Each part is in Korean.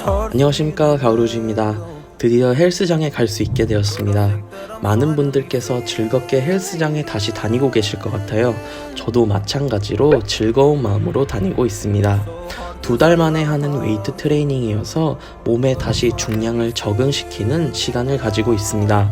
안녕하십니까, 가오루즈입니다. 드디어 헬스장에 갈 수 있게 되었습니다. 많은 분들께서 즐겁게 헬스장에 다시 다니고 계실 것 같아요. 저도 마찬가지로 즐거운 마음으로 다니고 있습니다. 2달 만에 하는 웨이트 트레이닝이어서 몸에 다시 중량을 적응시키는 시간을 가지고 있습니다.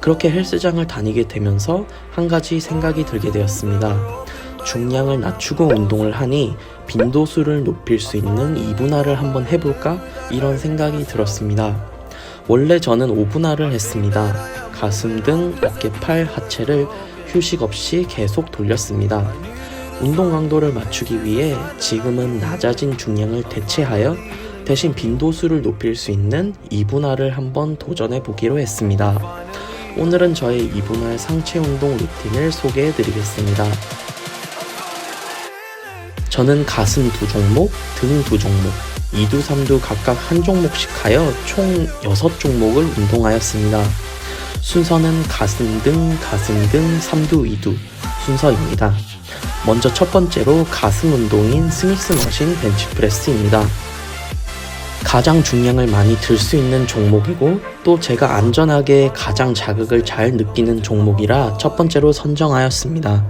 그렇게 헬스장을 다니게 되면서 한 가지 생각이 들게 되었습니다. 중량을 낮추고 운동을 하니 빈도수를 높일 수 있는 2분할을 한번 해볼까? 이런 생각이 들었습니다. 원래 저는 5분할을 했습니다. 가슴 등 어깨, 팔, 하체를 휴식 없이 계속 돌렸습니다. 운동 강도를 맞추기 위해 지금은 낮아진 중량을 대체하여 대신 빈도수를 높일 수 있는 2분할을 한번 도전해 보기로 했습니다. 오늘은 저의 2분할 상체 운동 루틴을 소개해 드리겠습니다. 저는 가슴 2종목, 등 2종목, 2두, 3두 각각 한 종목씩 하여 총 6종목을 운동하였습니다. 순서는 가슴 등, 3두, 2두 순서입니다. 먼저 첫 번째로 가슴 운동인 스미스 머신 벤치프레스입니다. 가장 중량을 많이 들 수 있는 종목이고 또 제가 안전하게 가장 자극을 잘 느끼는 종목이라 첫 번째로 선정하였습니다.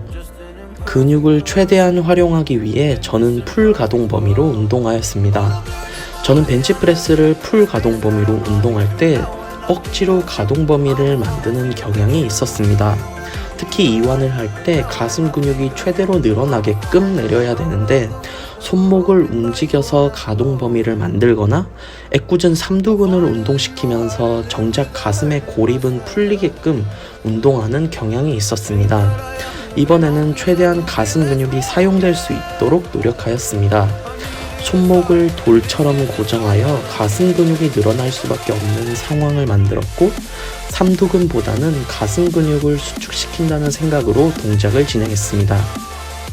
근육을 최대한 활용하기 위해 저는 풀 가동 범위로 운동하였습니다. 저는 벤치프레스를 풀 가동 범위로 운동할 때 억지로 가동 범위를 만드는 경향이 있었습니다. 특히 이완을 할 때 가슴 근육이 최대로 늘어나게끔 내려야 되는데 손목을 움직여서 가동 범위를 만들거나 애꿎은 삼두근을 운동시키면서 정작 가슴의 고립은 풀리게끔 운동하는 경향이 있었습니다. 이번에는 최대한 가슴 근육이 사용될 수 있도록 노력하였습니다. 손목을 돌처럼 고정하여 가슴 근육이 늘어날 수밖에 없는 상황을 만들었고 삼두근보다는 가슴 근육을 수축시킨다는 생각으로 동작을 진행했습니다.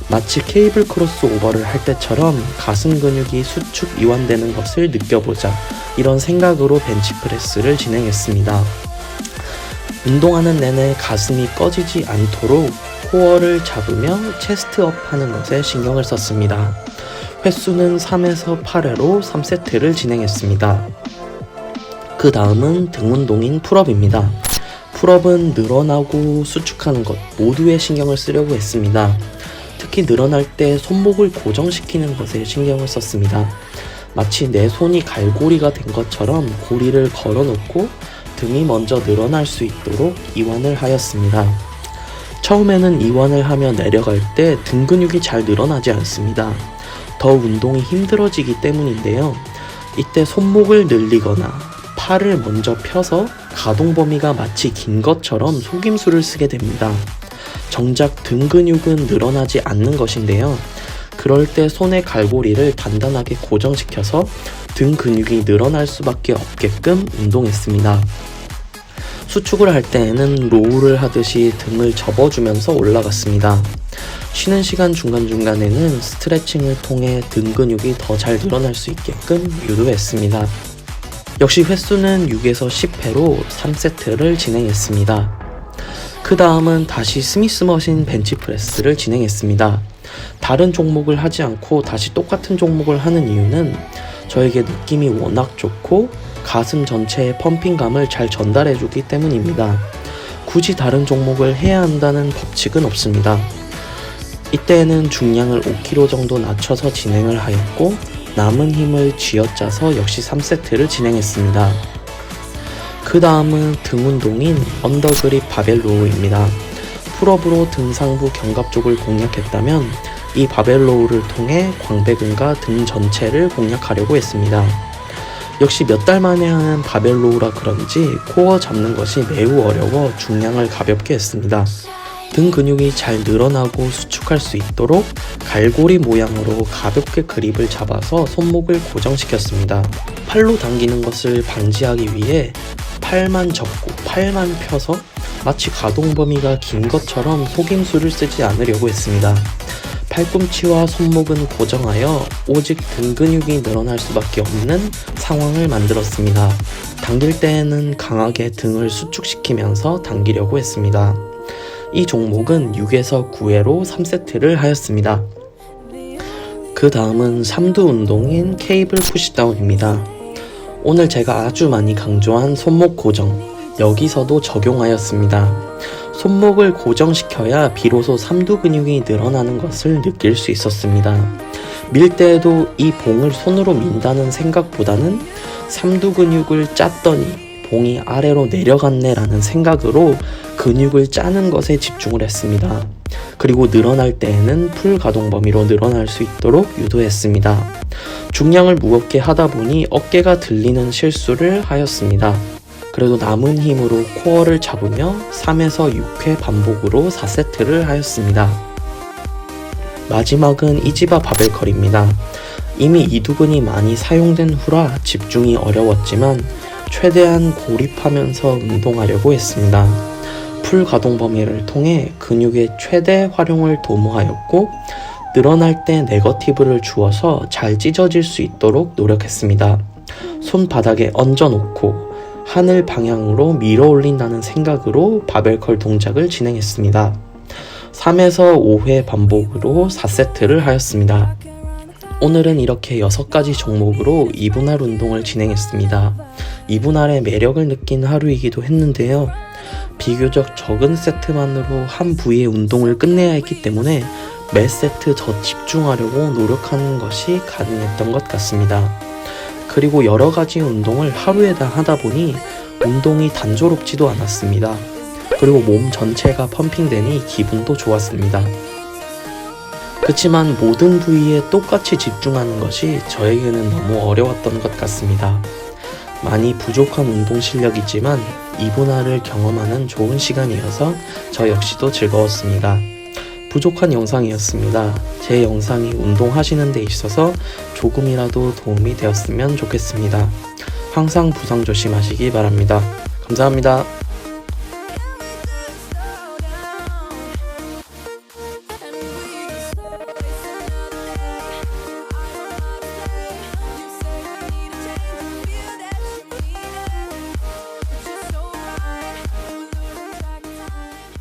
마치 케이블 크로스 오버를 할 때처럼 가슴 근육이 수축 이완되는 것을 느껴보자, 이런 생각으로 벤치프레스를 진행했습니다. 운동하는 내내 가슴이 꺼지지 않도록 코어를 잡으며 체스트업 하는 것에 신경을 썼습니다. 횟수는 3에서 8회로 3세트를 진행했습니다. 그 다음은 등 운동인 풀업입니다. 풀업은 늘어나고 수축하는 것 모두에 신경을 쓰려고 했습니다. 특히 늘어날 때 손목을 고정시키는 것에 신경을 썼습니다. 마치 내 손이 갈고리가 된 것처럼 고리를 걸어놓고 등이 먼저 늘어날 수 있도록 이완을 하였습니다. 처음에는 이완을 하며 내려갈 때 등 근육이 잘 늘어나지 않습니다. 더 운동이 힘들어지기 때문인데요. 이때 손목을 늘리거나 팔을 먼저 펴서 가동 범위가 마치 긴 것처럼 속임수를 쓰게 됩니다. 정작 등 근육은 늘어나지 않는 것인데요. 그럴 때 손의 갈고리를 단단하게 고정시켜서 등 근육이 늘어날 수밖에 없게끔 운동했습니다. 수축을 할 때에는 로우를 하듯이 등을 접어주면서 올라갔습니다. 쉬는 시간 중간중간에는 스트레칭을 통해 등 근육이 더 잘 늘어날 수 있게끔 유도했습니다. 역시 횟수는 6에서 10회로 3세트를 진행했습니다. 그 다음은 다시 스미스 머신 벤치프레스를 진행했습니다. 다른 종목을 하지 않고 다시 똑같은 종목을 하는 이유는 저에게 느낌이 워낙 좋고 가슴 전체의 펌핑감을 잘 전달해주기 때문입니다. 굳이 다른 종목을 해야 한다는 법칙은 없습니다. 이때에는 중량을 5kg 정도 낮춰서 진행을 하였고 남은 힘을 쥐어짜서 역시 3세트를 진행했습니다. 그 다음은 등 운동인 언더그립 바벨 로우입니다. 풀업으로 등 상부 견갑 쪽을 공략했다면 이 바벨 로우를 통해 광배근과 등 전체를 공략하려고 했습니다. 역시 몇 달 만에 하는 바벨 로우라 그런지 코어 잡는 것이 매우 어려워 중량을 가볍게 했습니다. 등 근육이 잘 늘어나고 수축할 수 있도록 갈고리 모양으로 가볍게 그립을 잡아서 손목을 고정시켰습니다. 팔로 당기는 것을 방지하기 위해 팔만 접고 팔만 펴서 마치 가동 범위가 긴 것처럼 속임수를 쓰지 않으려고 했습니다. 팔꿈치와 손목은 고정하여 오직 등 근육이 늘어날 수밖에 없는 상황을 만들었습니다. 당길 때에는 강하게 등을 수축시키면서 당기려고 했습니다. 이 종목은 6에서 9회로 3세트를 하였습니다. 그 다음은 3두 운동인 케이블 푸시다운입니다. 오늘 제가 아주 많이 강조한 손목 고정, 여기서도 적용하였습니다. 손목을 고정시켜야 비로소 삼두 근육이 늘어나는 것을 느낄 수 있었습니다. 밀 때에도 이 봉을 손으로 민다는 생각보다는 삼두 근육을 짰더니 봉이 아래로 내려갔네 라는 생각으로 근육을 짜는 것에 집중을 했습니다. 그리고 늘어날 때에는 풀 가동 범위로 늘어날 수 있도록 유도했습니다. 중량을 무겁게 하다 보니 어깨가 들리는 실수를 하였습니다. 그래도 남은 힘으로 코어를 잡으며 3에서 6회 반복으로 4세트를 하였습니다. 마지막은 이지바 바벨컬입니다. 이미 이두근이 많이 사용된 후라 집중이 어려웠지만 최대한 고립하면서 운동하려고 했습니다. 풀 가동 범위를 통해 근육의 최대 활용을 도모하였고 늘어날 때 네거티브를 주어서 잘 찢어질 수 있도록 노력했습니다. 손바닥에 얹어놓고 하늘 방향으로 밀어 올린다는 생각으로 바벨컬 동작을 진행했습니다. 3에서 5회 반복으로 4세트를 하였습니다. 오늘은 이렇게 6가지 종목으로 2분할 운동을 진행했습니다. 2분할의 매력을 느낀 하루이기도 했는데요. 비교적 적은 세트만으로 한 부위의 운동을 끝내야 했기 때문에 매 세트 더 집중하려고 노력하는 것이 가능했던 것 같습니다. 그리고 여러가지 운동을 하루에 다 하다 보니 운동이 단조롭지도 않았습니다. 그리고 몸 전체가 펌핑되니 기분도 좋았습니다. 그치만 모든 부위에 똑같이 집중하는 것이 저에게는 너무 어려웠던 것 같습니다. 많이 부족한 운동 실력이지만 2분할을 경험하는 좋은 시간이어서 저 역시도 즐거웠습니다. 부족한 영상이었습니다. 제 영상이 운동하시는 데 있어서 조금이라도 도움이 되었으면 좋겠습니다. 항상 부상 조심하시기 바랍니다. 감사합니다.